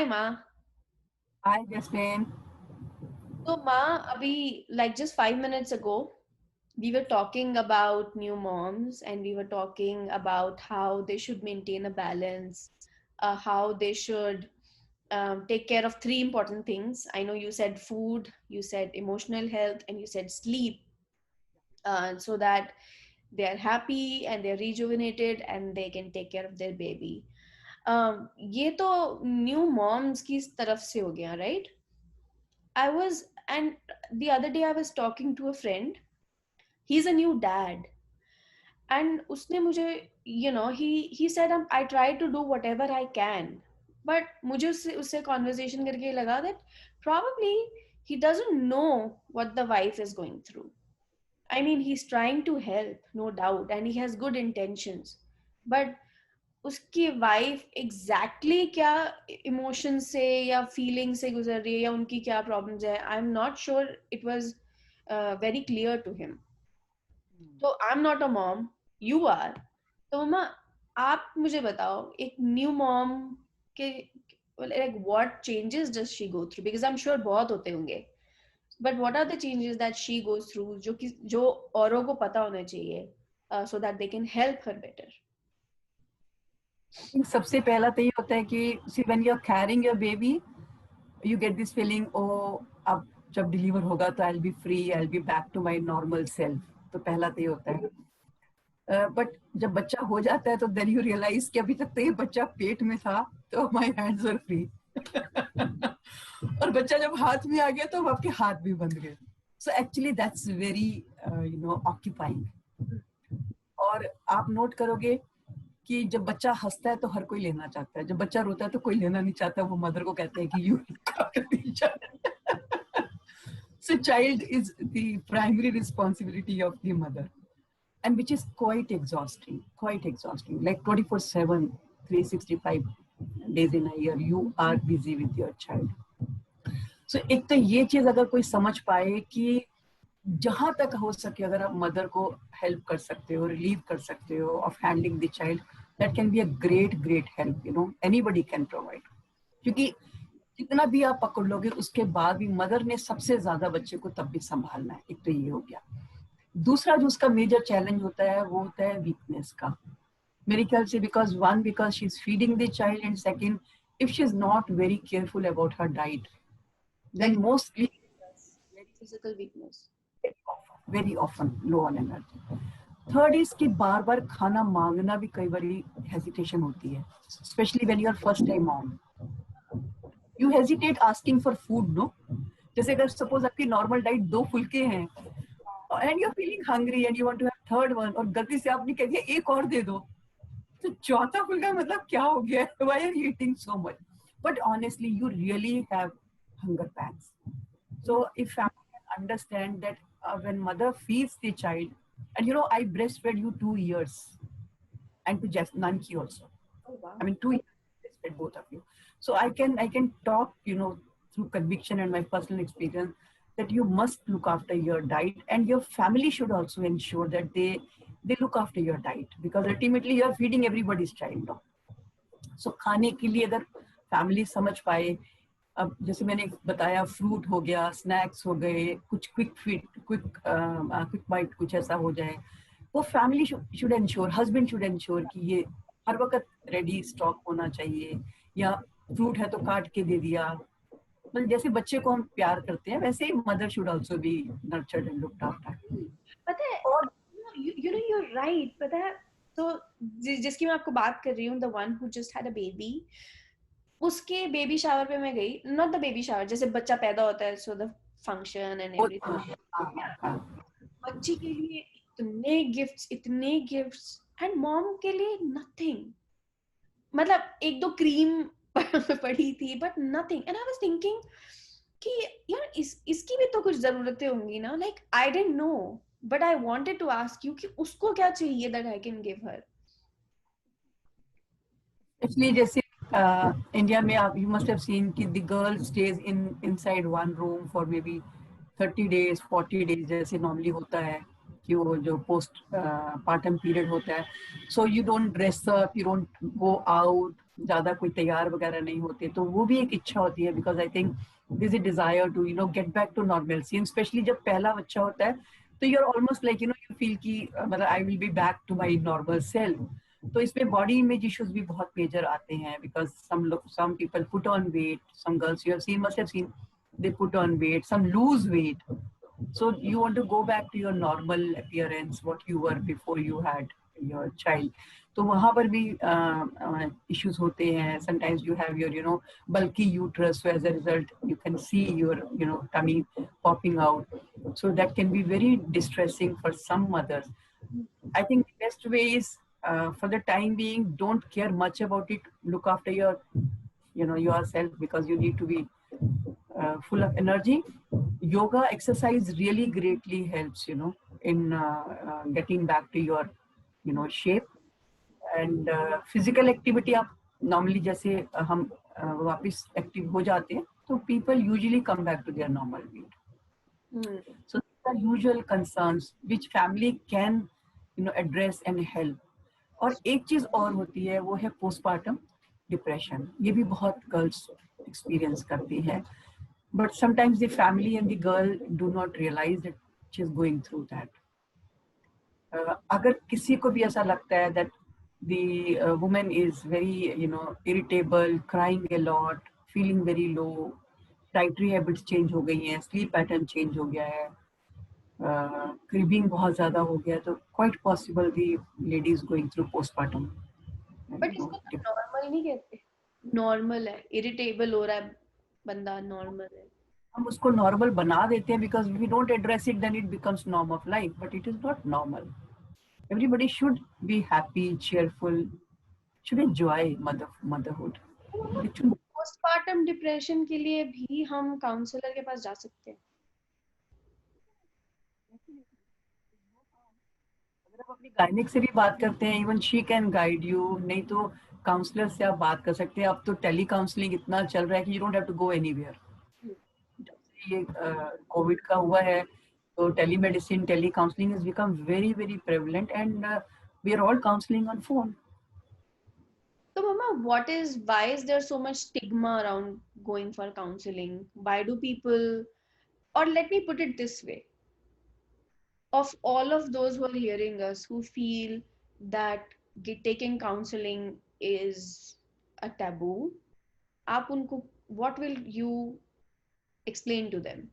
Hi, Ma. Hi, Jasmine. So, Ma, abhi, like just 5 minutes ago, we were talking about new moms and we were talking about how they should maintain a balance, how they should take care of three important things. I know you said food, you said emotional health, and you said sleep, so that they are happy and they're rejuvenated and they can take care of their baby. ये तो new moms की तरफ से हो गया, right? I was, and the other day I was talking to a friend. He's a new dad, and उसने मुझे, he said, I try to do whatever I can, but मुझे उससे conversation करके ये लगा that probably he doesn't know what the wife is going through. I mean, he's trying to help, no doubt, and he has good intentions, but उसकी wife exactly क्या emotion से या feeling से गुजर रही है या उनकी क्या प्रॉब्लम्स है, I am not sure it was very clear to him. तो I am not a mom, you are. तो मम्मा, आप मुझे बताओ एक न्यू मॉम के like what changes does she go through, because I'm sure बहुत होते होंगे, but what are the changes that she goes through जो औरों को पता होना चाहिए, so that they can help her better. I think सबसे पहला तो ये होता है कि see when you're carrying your baby, you get this feeling, oh, अब जब डिलीवर होगा तो I'll be free, I'll be back to my normal self. तो पहला तो ये होता है. बट जब बच्चा हो जाता है तो then you realize कि अभी तक तो ये बच्चा पेट में था तो my hands were free. और बच्चा जब हाथ में आ गया तो आपके हाथ भी बंद गए. So actually that's very occupying. और आप नोट करोगे कि जब बच्चा हंसता है तो हर कोई लेना चाहता है, जब बच्चा रोता है तो कोई लेना नहीं चाहता, वो मदर को कहते हैं कि you so child is the primary responsibility of the mother, and which is quite exhausting, like 24/7, 365 days in a year you are busy with your child. So एक तो ये चीज अगर कोई समझ पाए कि जहां तक हो सके अगर आप मदर को हेल्प कर सकते हो, रिलीव कर सकते हो of handling the child, that can be a great help. Anybody can provide. क्योंकि जितना भी आप पकड़ लोगे उसके बाद भी मदर ने सबसे ज्यादा बच्चे को तब भी संभालना है. एक तो ये हो गया. दूसरा जो उसका मेजर चैलेंज होता है वो होता है वीकनेस का, मेरे ख्याल से, because she is feeding the child, and second, if she is not very careful about her diet, then Like mostly physical weakness. very often low on energy. Third is कि बार बार खाना मांगना भी कई बार हेजिटेशन होती है, specially when you are first time mom. You hesitate asking for food, no. जैसे अगर सपोज आपकी नॉर्मल डाइट 2 फुलके हैं and you are feeling hungry and you want to have third one, और गलती से आपने कह दिया एक और दे दो, तो चौथा फुलका मतलब क्या हो गया, why are you eating so much. But honestly you really have hunger pangs. So if family can understand that when mother feeds the child, and I breastfed you 2 years, and to just Nanki also. Oh I wow. mean 2 years I breastfed both of you. So I can talk, through conviction and my personal experience, that you must look after your diet, and your family should also ensure that they look after your diet, because ultimately you are feeding everybody's child. No? सो खाने के लिए अगर family समझ पाए, अब जैसे मैंने बताया, फ्रूट हो गया, स्नैक्स हो गए, कुछ क्विक बाइट कुछ ऐसा हो जाए, वो family should ensure, husband should ensure कि ये हर वक्त रेडी स्टॉक होना चाहिए, या फ्रूट है तो काट के दे दिया. मतलब जैसे बच्चे को हम प्यार करते हैं वैसे ही mother should also be nurtured and looked after. पता है, और you're right. पता है, तो जिसकी मैं आपको बात कर रही हूँ, the one who just had a baby, उसके बेबी शावर पे मैं गई. नॉट द बेबी शावर, जैसे बच्चा पैदा होता है, so the function and everything. बच्चे के लिए इतने गिफ्ट्स एंड मॉम के लिए नथिंग. मतलब एक दो क्रीम पड़ी थी, but nothing. And I was thinking कि यार इसकी भी तो कुछ जरूरतें होंगी ना. Like I didn't know, but I wanted to ask you कि उसको क्या चाहिए that I can give her. इसलिए जैसे इंडिया में आप यू मस्ट हैव सीन कि the girl stays inside one room for maybe 30 days 40 days जैसे नॉर्मली होता है, कि वो जो पोस्ट पार्टम पीरियड होता है, so you don't dress up, you don't go out, ज्यादा कोई तैयार वगैरह नहीं होते, तो वो भी एक इच्छा होती है, because I think this is desire to get back to normalcy, specially जब पहला बच्चा होता है, तो you are almost like you feel की मतलब I will be back to my normal self. तो इसमें बॉडी इमेज इश्यूज भी बहुत मेजर आते हैं, because some people put on weight, some girls you have seen, must have seen, they put on weight, some lose weight, so you want to go back to your normal appearance what you were before you had your child, तो वहां पर भी issues होते हैं, sometimes you have your bulky uterus, so as a result you can see your tummy popping out, so that can be very distressing for some mothers. I think the best way is, for the time being, don't care much about it, look after your yourself, because you need to be full of energy. Yoga exercise really greatly helps, in getting back to your, shape. And physical activity, आप normally जैसे हम वापस active हो जाते हैं, तो people usually come back to their normal weight. So these are usual concerns which family can, address and help. और एक चीज और होती है, वो है postpartum depression. ये भी बहुत girls experience करती हैं. But sometimes the family and the girl do not realize that she is going through that. अगर किसी को भी ऐसा लगता है that the woman is very, irritable, crying a lot, feeling very low, dietary habits change हो गई हैं, sleep pattern change हो गया है, cribbing बहुत ज़्यादा हो गया है, तो quite possible the lady is going through postpartum. But इसको तो नॉर्मल नहीं कहते, नॉर्मल है, इरिटेबल हो रहा है बंदा, नॉर्मल है। हम उसको नॉर्मल बना देते हैं, because if we don't address it then it becomes norm of life, but it is not normal. Everybody should be happy, cheerful, should enjoy motherhood. It should, postpartum depression के लिए भी हम काउंसलर के पास जा सकते हैं? अगर आप अपनी गायनिक से भी बात करते हैं, even she can guide you, नहीं तो काउंसलर से आप बात कर सकते हैं. अब तो टेली काउंसलिंग इतना चल रहा है कि you don't have to go anywhere. जब से ये कोविड का हुआ है, तो telemedicine, tele counselling has become very very prevalent, and we are all counseling on phone. So mama, why is there so much stigma around going for counseling? Why do people, or let me put it this way, of all of those who are hearing us who feel that taking counseling is a taboo, आप उनको, what will you explain to them?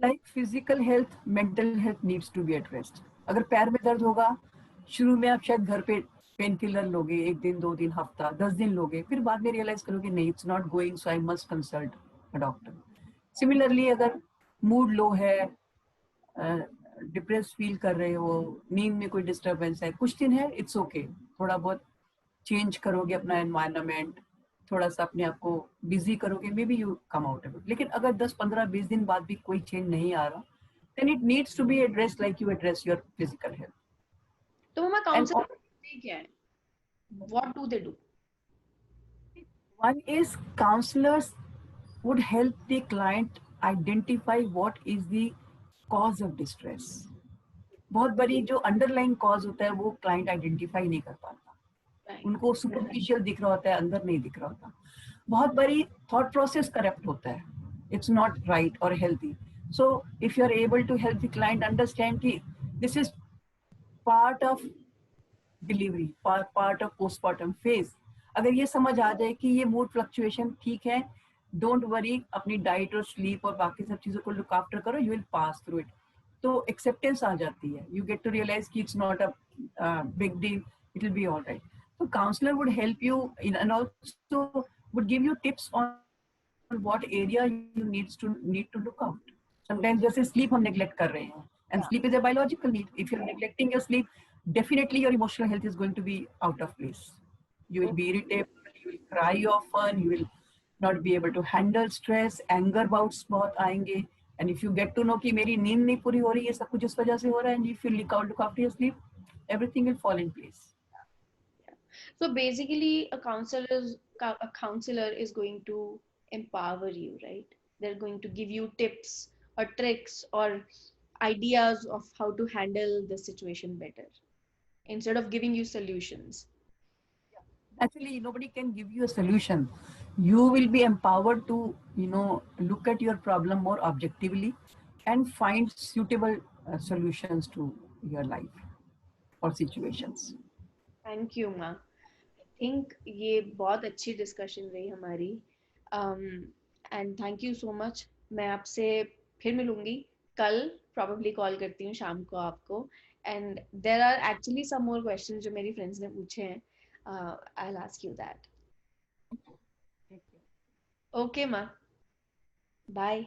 Like physical health, mental health needs to be addressed. अगर पैर में दर्द होगा, शुरू में आप शायद घर पे पेन किलर लोगे, 1 दिन 2 दिन हफ्ता 10 दिन लोगे, फिर बाद में रियलाइज करोगे नहीं, it's not going, so I must consult a doctor. Similarly अगर मूड लो है, डिप्रेस फील कर रहे हो, नींद में कोई डिस्टर्बेंस है, कुछ दिन है, इट्स ओके, थोड़ा बहुत चेंज करोगे अपना एनवायरनमेंट, थोड़ा सा अपने आप को बिजी करोगे, may be you come out of it. लेकिन अगर 10 15 20 दिन बाद भी कोई चेंज नहीं आ रहा, then it needs to be addressed like you address your physical health. तो मम्मा And काउंसलर क्या है? What do they do? one is counselors would help the client identify what is the cause of distress. बहुत बड़ी जो underline cause होता है वो client identify नहीं कर पाता. Right. उनको सुपरफिशियल दिख रहा होता है, अंदर नहीं दिख रहा होता. बहुत बड़ी थॉट प्रोसेस करेक्ट होता है, इट्स नॉट राइट और healthy. So if you are able to help the client understand कि this is part of delivery, part of postmortem phase, अगर ये समझ आ जाए कि ये मूड फ्लक्चुएशन ठीक है, डोंट वरी, अपनी डाइट और स्लीप और बाकी सब चीजों को लुक आफ्टर करो, you will pass through it, तो एक्सेप्टेंस आ जाती है. यू गेट टू रियलाइज कि it's not a big deal, it will be all right. So counselor would help you in, and also would give you tips on what area you need to look out. Sometimes जैसे sleep हम neglect कर रहे हैं, and sleep is a biological need. If you're neglecting your sleep, definitely your emotional health is going to be out of place. You will be irritable, you will cry often, you will not be able to handle stress, anger bouts बहुत आएंगे. And if you get to know कि मेरी नींद नहीं पूरी हो रही है, सब कुछ इस वजह से हो रहा है, and if you look after your sleep, everything will fall in place. So basically, a counselor is going to empower you, right? They're going to give you tips or tricks or ideas of how to handle the situation better instead of giving you solutions. Actually, nobody can give you a solution. You will be empowered to, look at your problem more objectively and find suitable solutions to your life or situations. Thank you माँ. Think ये बहुत अच्छी discussion रही हमारी. And thank you so much. मैं आपसे फिर मिलूंगी कल. प्रॉबेबली कॉल करती हूँ शाम को आपको. And there are actually some more question जो मेरी फ्रेंड्स ने पूछे हैं. I will ask you that. Thank you. Okay माँ. बाय.